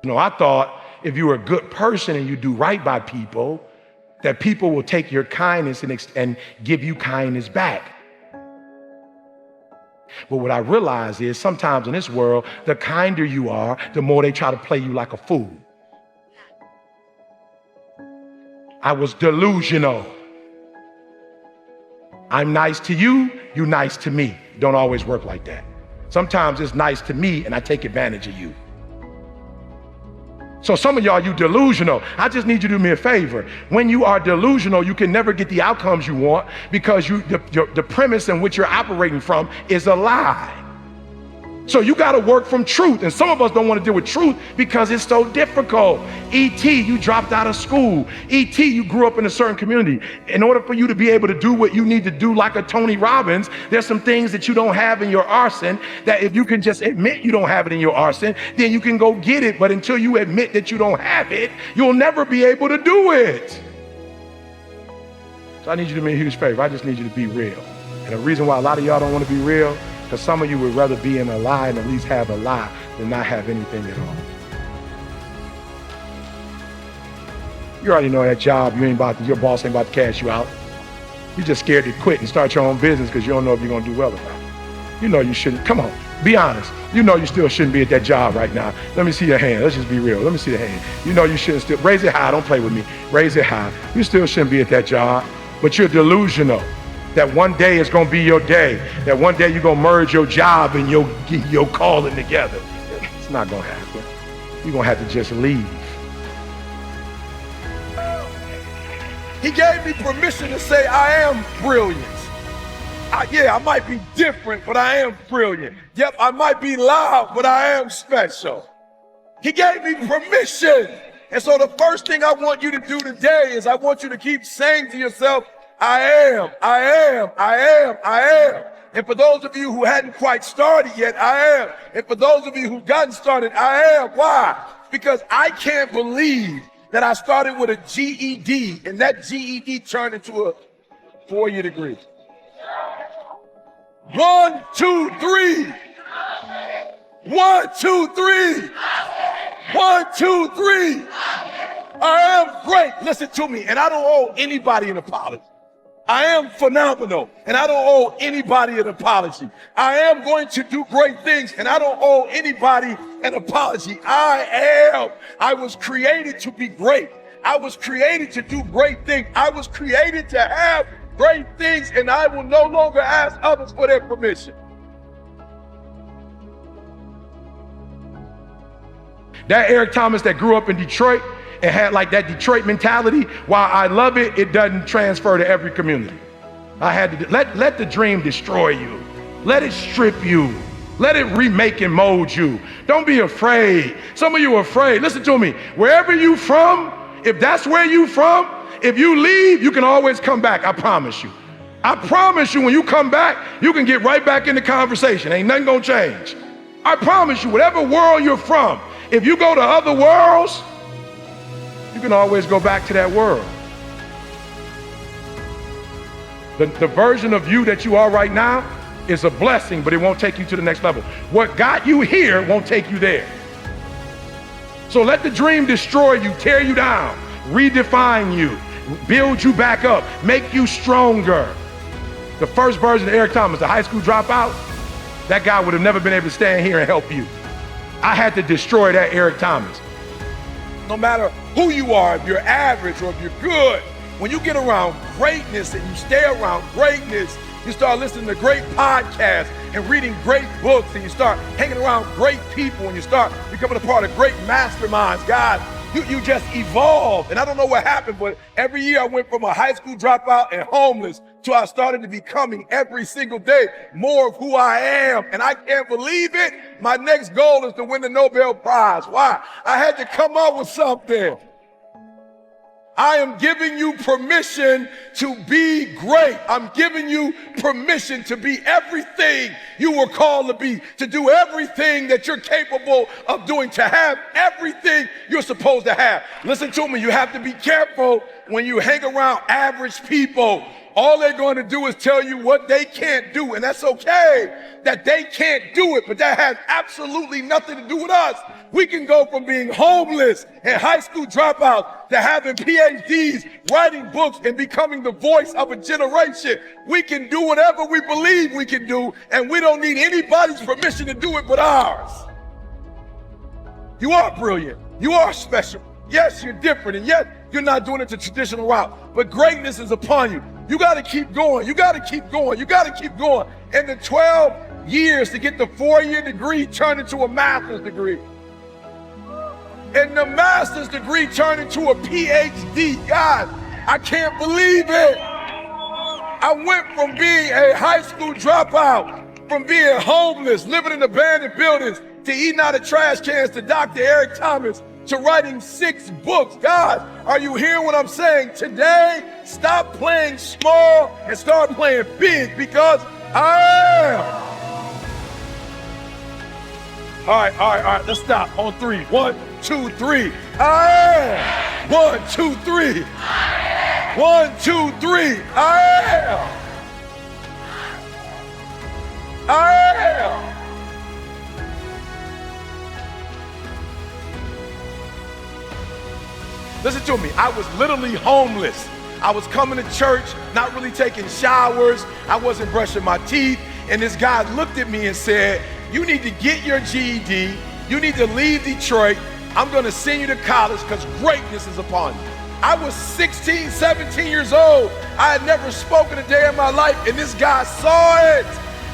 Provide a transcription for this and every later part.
I thought if you were a good person and you do right by people, that people will take your kindness and give you kindness back. But what I realize is sometimes in this world, the kinder you are, the more they try to play you like a fool. I was delusional. I'm nice to you, you nice to me. Don't always work like that. Sometimes it's nice to me and I take advantage of you. So some of y'all, you delusional. I just need you to do me a favor. When you are delusional, you can never get the outcomes you want because the premise in which you're operating from is a lie. So you got to work from truth. And some of us don't want to deal with truth because it's so difficult. E.T., you dropped out of school. E.T., you grew up in a certain community. In order for you to be able to do what you need to do like a Tony Robbins, there's some things that you don't have in your arsenal that if you can just admit you don't have it in your arsenal, then you can go get it. But until you admit that you don't have it, you'll never be able to do it. So I need you to do me a huge favor. I just need you to be real. And the reason why a lot of y'all don't want to be real, because some of you would rather be in a lie and at least have a lie than not have anything at all. You already know that job, your boss ain't about to cash you out. You're just scared to quit and start your own business because you don't know if you're going to do well or not. You know you shouldn't. Come on, be honest. You know you still shouldn't be at that job right now. Let me see your hand. Let's just be real. Let me see the hand. You know you shouldn't still. Raise it high. Don't play with me. Raise it high. You still shouldn't be at that job, but you're delusional. That one day is going to be your day. That one day you're going to merge your job and your calling together. It's not going to happen. You're going to have to just leave. He gave me permission to say I am brilliant. I might be different, but I am brilliant. Yep, I might be loud, but I am special. He gave me permission. And so the first thing I want you to do today is I want you to keep saying to yourself, I am, I am, I am, I am. And for those of you who hadn't quite started yet, I am. And for those of you who've gotten started, I am. Why? Because I can't believe that I started with a GED and that GED turned into a 4-year degree. 1, 2, 3. 1, 2, 3. 1, 2, 3. I am great. Listen to me. And I don't owe anybody an apology. I am phenomenal, and I don't owe anybody an apology. I am going to do great things, and I don't owe anybody an apology. I was created to be great. I was created to do great things. I was created to have great things, and I will no longer ask others for their permission. That Eric Thomas that grew up in Detroit and had like that Detroit mentality, while I love it, it doesn't transfer to every community. I had to let the dream destroy you. Let it strip you. Let it remake and mold you. Don't be afraid. Some of you are afraid. Listen to me. Wherever you from, if that's where you from, if you leave, you can always come back. I promise you. I promise you, when you come back, you can get right back in the conversation. Ain't nothing gonna change. I promise you, whatever world you're from, if you go to other worlds, you can always go back to that world. The version of you that you are right now is a blessing, but it won't take you to the next level. What got you here won't take you there. So let the dream destroy you, tear you down, redefine you, build you back up, make you stronger. The first version of Eric Thomas, the high school dropout, that guy would have never been able to stand here and help you. I had to destroy that Eric Thomas. No matter who you are, if you're average or if you're good, when you get around greatness and you stay around greatness, you start listening to great podcasts and reading great books, and you start hanging around great people, and you start becoming a part of great masterminds. God, you just evolve. And I don't know what happened, but every year I went from a high school dropout and homeless to I started to becoming every single day more of who I am. And I can't believe it. My next goal is to win the Nobel Prize. Why? I had to come up with something. I am giving you permission to be great. I'm giving you permission to be everything you were called to be, to do everything that you're capable of doing, to have everything you're supposed to have. Listen to me, you have to be careful when you hang around average people. all they're going to do is tell you what they can't do. And that's okay that they can't do it, but that has absolutely nothing to do with us. We can go from being homeless and high school dropouts to having PhDs, writing books, and becoming the voice of a generation. We can do whatever we believe we can do, and we don't need anybody's permission to do it but ours. You are brilliant. You are special. Yes, you're different, and yes, you're not doing it the traditional route, but greatness is upon you. You got to keep going. You got to keep going. You got to keep going. And the 12 years to get the 4-year degree turned into a master's degree. And the master's degree turned into a PhD. God, I can't believe it. I went from being a high school dropout, from being homeless, living in abandoned buildings, to eating out of trash cans, to Dr. Eric Thomas, to writing 6 books. God, are you hearing what I'm saying? Today, stop playing small and start playing big, because I am. All right, let's stop on 3. 1, 2, 3. I am. 1, 2, 3. 1, 2, 3. I am. I am. Listen to me, I was literally homeless. I was coming to church, not really taking showers. I wasn't brushing my teeth. And this guy looked at me and said, you need to get your GED. You need to leave Detroit. I'm gonna send you to college because greatness is upon you. I was 16, 17 years old. I had never spoken a day in my life, and this guy saw it.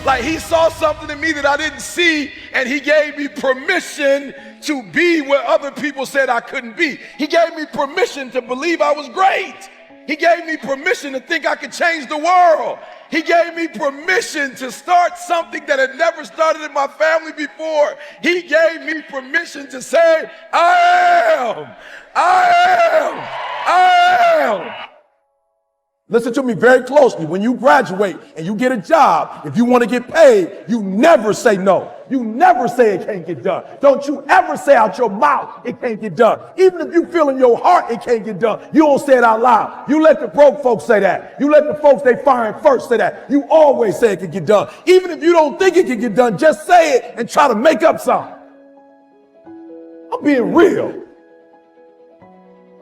Like, he saw something in me that I didn't see, and he gave me permission to be where other people said I couldn't be. He gave me permission to believe I was great. He gave me permission to think I could change the world. He gave me permission to start something that had never started in my family before. He gave me permission to say, I am. Listen to me very closely. When you graduate and you get a job, if you want to get paid, you never say no. You never say it can't get done. Don't you ever say out your mouth it can't get done. Even if you feel in your heart it can't get done, you don't say it out loud. You let the broke folks say that. You let the folks they firing first say that. You always say it can get done. Even if you don't think it can get done, just say it and try to make up something. I'm being real.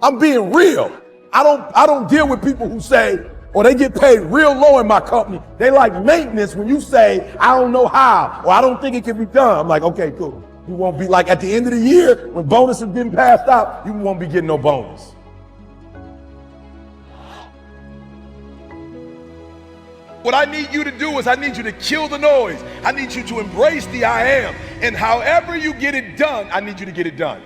I'm being real. I don't deal with people who say, or they get paid real low in my company. They like maintenance when you say, I don't know how, or I don't think it can be done. I'm like, okay, cool. You won't be like at the end of the year when bonus is getting passed out, you won't be getting no bonus. What I need you to do is I need you to kill the noise. I need you to embrace the I am. And however you get it done, I need you to get it done.